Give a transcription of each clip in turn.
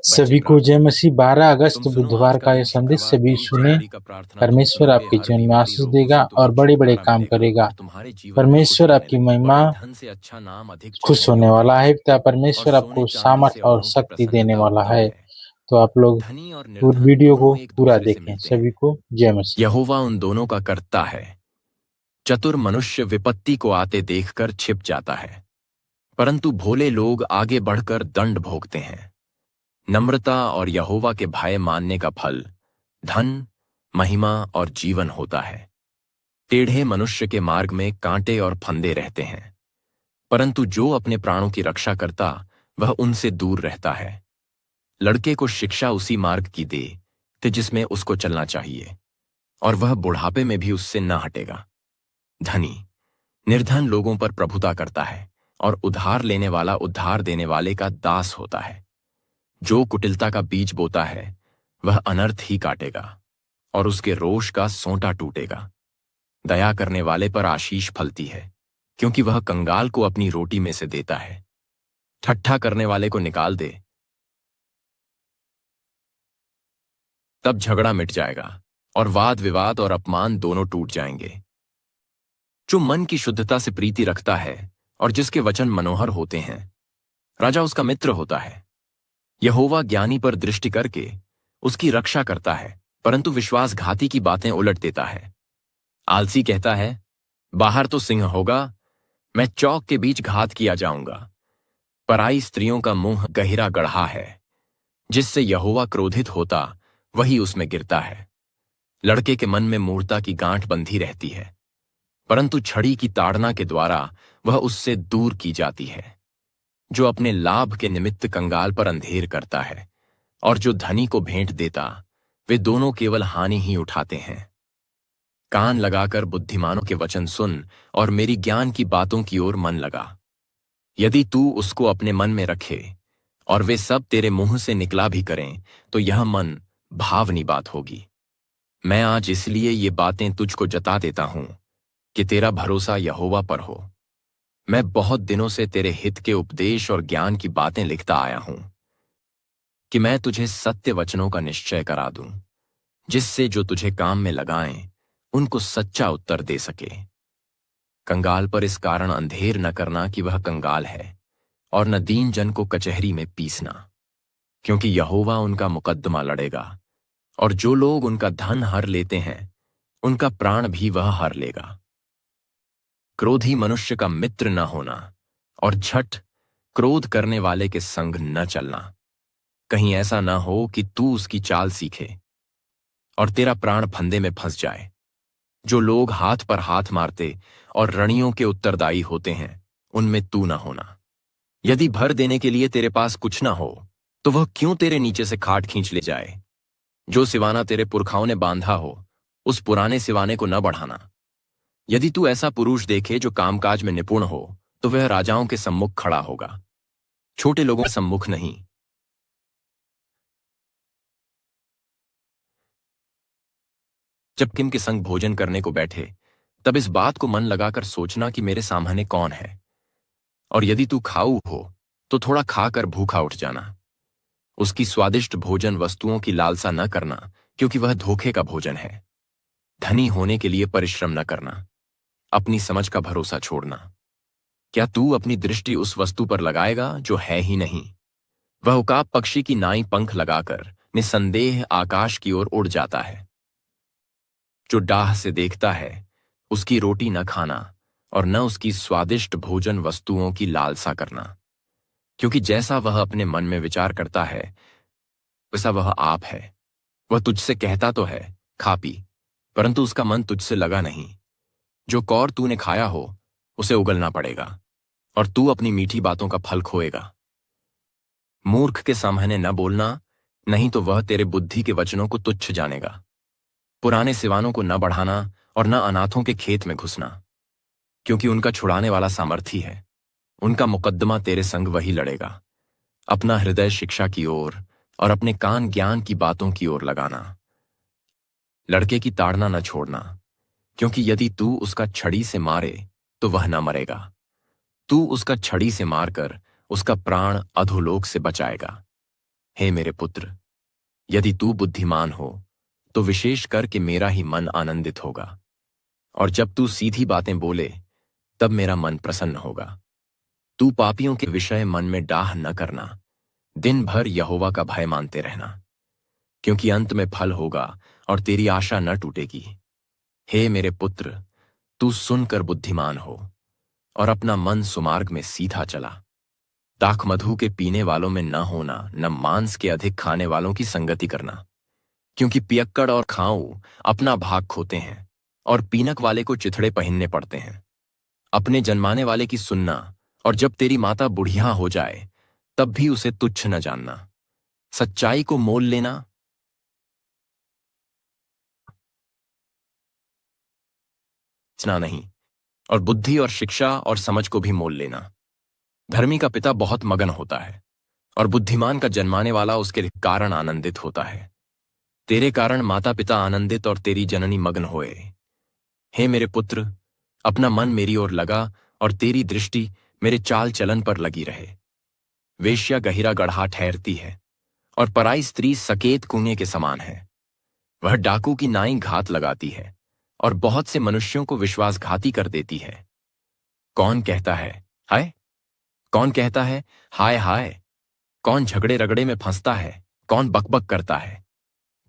सभी बच्चे को प्रार्थना जय मसीह। 12 तुम अगस्त सुनो आज बुधवार का का यह दिन संदेश शुक्रवार सभी तुम सुने। चिल्लारी का प्रार्थना तुम परमेश्वर सुनोगे, आपके हर जीवन में बीमारी आशीष रोगों देगा से और तुम्हें बड़े-बड़े छुटकारा काम मिलेगा करेगा। और तुम्हारे जीवन में खुशी परमेश्वर आने आपकी लगेगी। महिमा बड़े धन से अच्छा नाम अधिक खुश चढ़ाने होने योग्य वाला है है। पिता और परमेश्वर सोने आपको चांदी सामर्थ से और औरों की शक्ति देने प्रसन्नता वाला उत्तम है। है। तो आप लोग धनी और निर्धन वीडियो को दोनों एक पूरा दूसरे से देखें। मिलते सभी हैं। को जय मसीह। यहोवा उन दोनों का कर्ता है। चतुर मनुष्य विपत्ति को आते देखकर छिप जाता है, परंतु भोले लोग आगे बढ़कर दंड भोगते हैं। नम्रता और यहोवा के भय मानने का फल धन, महिमा और जीवन होता है। टेढ़े मनुष्य के मार्ग में कांटे और फंदे रहते हैं, परंतु जो अपने प्राणों की रक्षा करता वह उनसे दूर रहता है। लड़के को शिक्षा उसी मार्ग की दे कि जिसमें उसको चलना चाहिए, और वह बुढ़ापे में भी उससे न हटेगा। धनी निर्धन लोगों पर प्रभुता करता है, और उधार लेने वाला उधार देने वाले का दास होता है। जो कुटिलता का बीज बोता है वह अनर्थ ही काटेगा, और उसके रोष का सोंटा टूटेगा। दया करने वाले पर आशीष फलती है, क्योंकि वह कंगाल को अपनी रोटी में से देता है। ठट्ठा करने वाले को निकाल दे, तब झगड़ा मिट जाएगा, और वाद विवाद और अपमान दोनों टूट जाएंगे। जो मन की शुद्धता से प्रीति रखता है और जिसके वचन मनोहर होते हैं, राजा उसका मित्र होता है। यहोवा ज्ञानी पर दृष्टि करके उसकी रक्षा करता है, परंतु विश्वासघाती की बातें उलट देता है। आलसी कहता है, बाहर तो सिंह होगा, मैं चौक के बीच घात किया जाऊंगा। पराई स्त्रियों का मुंह गहरा गड्ढा है, जिससे यहोवा क्रोधित होता वही उसमें गिरता है। लड़के के मन में मूर्ता की गांठ बंधी रहती है, परंतु छड़ी की ताड़ना के द्वारा वह उससे दूर की जाती है। जो अपने लाभ के निमित्त कंगाल पर अंधेर करता है और जो धनी को भेंट देता, वे दोनों केवल हानि ही उठाते हैं। कान लगाकर बुद्धिमानों के वचन सुन और मेरी ज्ञान की बातों की ओर मन लगा। यदि तू उसको अपने मन में रखे और वे सब तेरे मुंह से निकला भी करें, तो यह मन भावनी बात होगी। मैं आज इसलिए ये बातें तुझको जता देता हूं कि तेरा भरोसा यहोवा पर हो। मैं बहुत दिनों से तेरे हित के उपदेश और ज्ञान की बातें लिखता आया हूं, कि मैं तुझे सत्य वचनों का निश्चय करा दूं, जिससे जो तुझे काम में लगाएं उनको सच्चा उत्तर दे सके। कंगाल पर इस कारण अंधेर न करना कि वह कंगाल है, और न दीन जन को कचहरी में पीसना, क्योंकि यहोवा उनका मुकद्दमा लड़ेगा, और जो लोग उनका धन हर लेते हैं उनका प्राण भी वह हर लेगा। क्रोधी मनुष्य का मित्र न होना, और झट क्रोध करने वाले के संग न चलना। कहीं ऐसा न हो कि तू उसकी चाल सीखे और तेरा प्राण फंदे में फंस जाए। जो लोग हाथ पर हाथ मारते और रणियों के उत्तरदायी होते हैं, उनमें तू न होना। यदि भर देने के लिए तेरे पास कुछ ना हो, तो वह क्यों तेरे नीचे से खाट खींच ले जाए। जो सिवाना तेरे पुरखाओं ने बांधा हो, उस पुराने सिवाने को न बढ़ाना। यदि तू ऐसा पुरुष देखे जो कामकाज में निपुण हो, तो वह राजाओं के सम्मुख खड़ा होगा, छोटे लोगों के सम्मुख नहीं। जब किम के संग भोजन करने को बैठे, तब इस बात को मन लगाकर सोचना कि मेरे सामने कौन है, और यदि तू खाऊ हो तो थोड़ा खाकर भूखा उठ जाना। उसकी स्वादिष्ट भोजन वस्तुओं की लालसा न करना, क्योंकि वह धोखे का भोजन है। धनी होने के लिए परिश्रम न करना, अपनी समझ का भरोसा छोड़ना। क्या तू अपनी दृष्टि उस वस्तु पर लगाएगा जो है ही नहीं। वह उकाब पक्षी की नाई पंख लगाकर निसंदेह आकाश की ओर उड़ जाता है। जो डाह से देखता है उसकी रोटी न खाना, और न उसकी स्वादिष्ट भोजन वस्तुओं की लालसा करना, क्योंकि जैसा वह अपने मन में विचार करता है वैसा वह आप है। वह तुझसे कहता तो है, खा पी, परंतु उसका मन तुझसे लगा नहीं। जो कौर तूने खाया हो उसे उगलना पड़ेगा, और तू अपनी मीठी बातों का फल खोएगा। मूर्ख के सामने न बोलना, नहीं तो वह तेरे बुद्धि के वचनों को तुच्छ जानेगा। पुराने सिवानों को न बढ़ाना और न अनाथों के खेत में घुसना, क्योंकि उनका छुड़ाने वाला सामर्थी है। उनका मुकद्दमा तेरे संग वही लड़ेगा। अपना हृदय शिक्षा की ओर और अपने कान ज्ञान की बातों की ओर लगाना। लड़के की ताड़ना न छोड़ना, क्योंकि यदि तू उसका छड़ी से मारे तो वह न मरेगा। तू उसका छड़ी से मारकर उसका प्राण अधोलोक से बचाएगा। हे मेरे पुत्र, यदि तू बुद्धिमान हो तो विशेष करके मेरा ही मन आनंदित होगा, और जब तू सीधी बातें बोले तब मेरा मन प्रसन्न होगा। तू पापियों के विषय मन में डाह न करना, दिन भर यहोवा का भय मानते रहना, क्योंकि अंत में फल होगा और तेरी आशा न टूटेगी। हे मेरे पुत्र, तू सुनकर बुद्धिमान हो और अपना मन सुमार्ग में सीधा चला। दाख मधु के पीने वालों में न होना, न मांस के अधिक खाने वालों की संगति करना, क्योंकि पियक्कड़ और खाऊ अपना भाग खोते हैं और पीनक वाले को चिथड़े पहनने पड़ते हैं। अपने जन्माने वाले की सुनना, और जब तेरी माता बुढ़िया हो जाए तब भी उसे तुच्छ न जानना। सच्चाई को मोल लेना नहीं, और बुद्धि और शिक्षा और समझ को भी मोल लेना। धर्मी का पिता बहुत मगन होता है और बुद्धिमान का जन्माने वाला उसके कारण आनंदित होता है। तेरे कारण माता पिता आनंदित और तेरी जननी मग्न होए। हे मेरे पुत्र, अपना मन मेरी ओर लगा और तेरी दृष्टि मेरे चाल चलन पर लगी रहे। वेश्या गहिरा गड्ढा ठहरती है और पराई स्त्री सकेत कुएं के समान है। वह डाकू की नाई घात लगाती है और बहुत से मनुष्यों को विश्वासघाती कर देती है। कौन कहता है हाय? कौन कहता है हाय हाय? कौन झगड़े रगड़े में फंसता है? कौन बकबक करता है?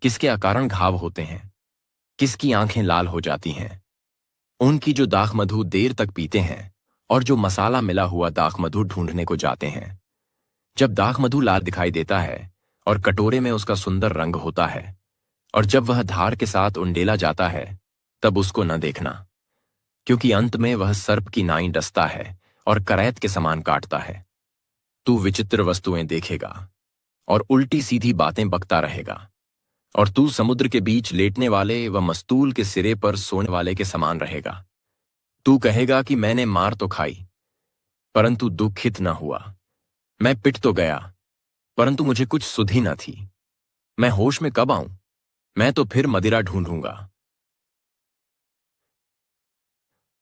किसके अकारण घाव होते हैं? किसकी आंखें लाल हो जाती हैं? उनकी जो दाख मधु देर तक पीते हैं और जो मसाला मिला हुआ दाख मधु ढूंढने को जाते हैं। जब दाख मधु लाल दिखाई देता है और कटोरे में उसका सुंदर रंग होता है, और जब वह धार के साथ उंडेला जाता है, तब उसको न देखना, क्योंकि अंत में वह सर्प की नाई डसता है और करैत के समान काटता है। तू विचित्र वस्तुएं देखेगा और उल्टी सीधी बातें बकता रहेगा, और तू समुद्र के बीच लेटने वाले व मस्तूल के सिरे पर सोने वाले के समान रहेगा। तू कहेगा कि मैंने मार तो खाई, परंतु दुखित न हुआ। मैं पिट तो गया, परंतु मुझे कुछ सुधि न थी। मैं होश में कब आऊं? मैं तो फिर मदिरा ढूंढूंगा।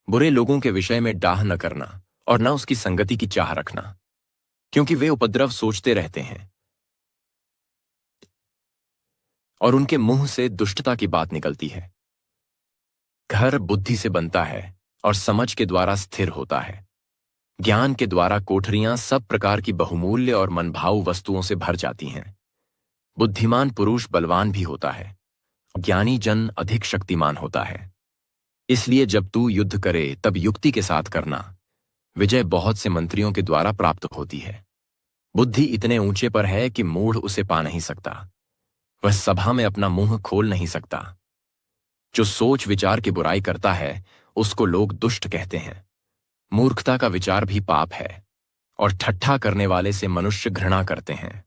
बुरे लोगों के विषय में डाह न करना और न उसकी संगति की चाह रखना, क्योंकि वे उपद्रव सोचते रहते हैं और उनके मुंह से दुष्टता की बात निकलती है। घर बुद्धि से बनता है और समझ के द्वारा स्थिर होता है। ज्ञान के द्वारा कोठरियां सब प्रकार की बहुमूल्य और मनभाऊ वस्तुओं से भर जाती हैं। बुद्धिमान पुरुष बलवान भी होता है, ज्ञानी जन अधिक शक्तिमान होता है। इसलिए जब तू युद्ध करे तब युक्ति के साथ करना। विजय बहुत से मंत्रियों के द्वारा प्राप्त होती है। बुद्धि इतने ऊंचे पर है कि मूढ़ उसे पा नहीं सकता। वह सभा में अपना मुंह खोल नहीं सकता। जो सोच विचार की बुराई करता है उसको लोग दुष्ट कहते हैं। मूर्खता का विचार भी पाप है, और ठट्ठा करने वाले से मनुष्य घृणा करते हैं।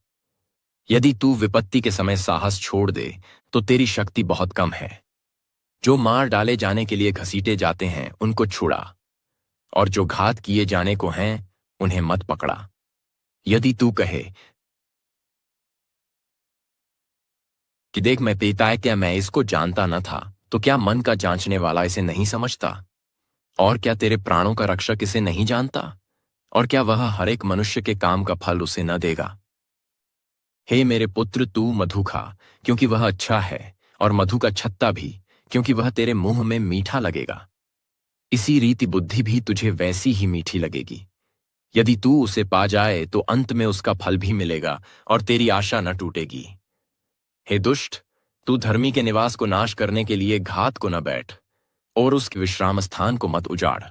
यदि तू विपत्ति के समय साहस छोड़ दे तो तेरी शक्ति बहुत कम है। जो मार डाले जाने के लिए घसीटे जाते हैं उनको छुड़ा, और जो घात किए जाने को हैं उन्हें मत पकड़ा। यदि तू कहे कि देख मैं पीता है, क्या मैं इसको जानता न था, तो क्या मन का जांचने वाला इसे नहीं समझता? और क्या तेरे प्राणों का रक्षक इसे नहीं जानता? और क्या वह हर एक मनुष्य के काम का फल उसे न देगा? हे मेरे पुत्र, तू मधु खा, क्योंकि वह अच्छा है, और मधु का छत्ता भी, क्योंकि वह तेरे मुंह में मीठा लगेगा। इसी रीति बुद्धि भी तुझे वैसी ही मीठी लगेगी। यदि तू उसे पा जाए तो अंत में उसका फल भी मिलेगा और तेरी आशा न टूटेगी। हे दुष्ट, तू धर्मी के निवास को नाश करने के लिए घात को न बैठ और उसके विश्राम स्थान को मत उजाड़।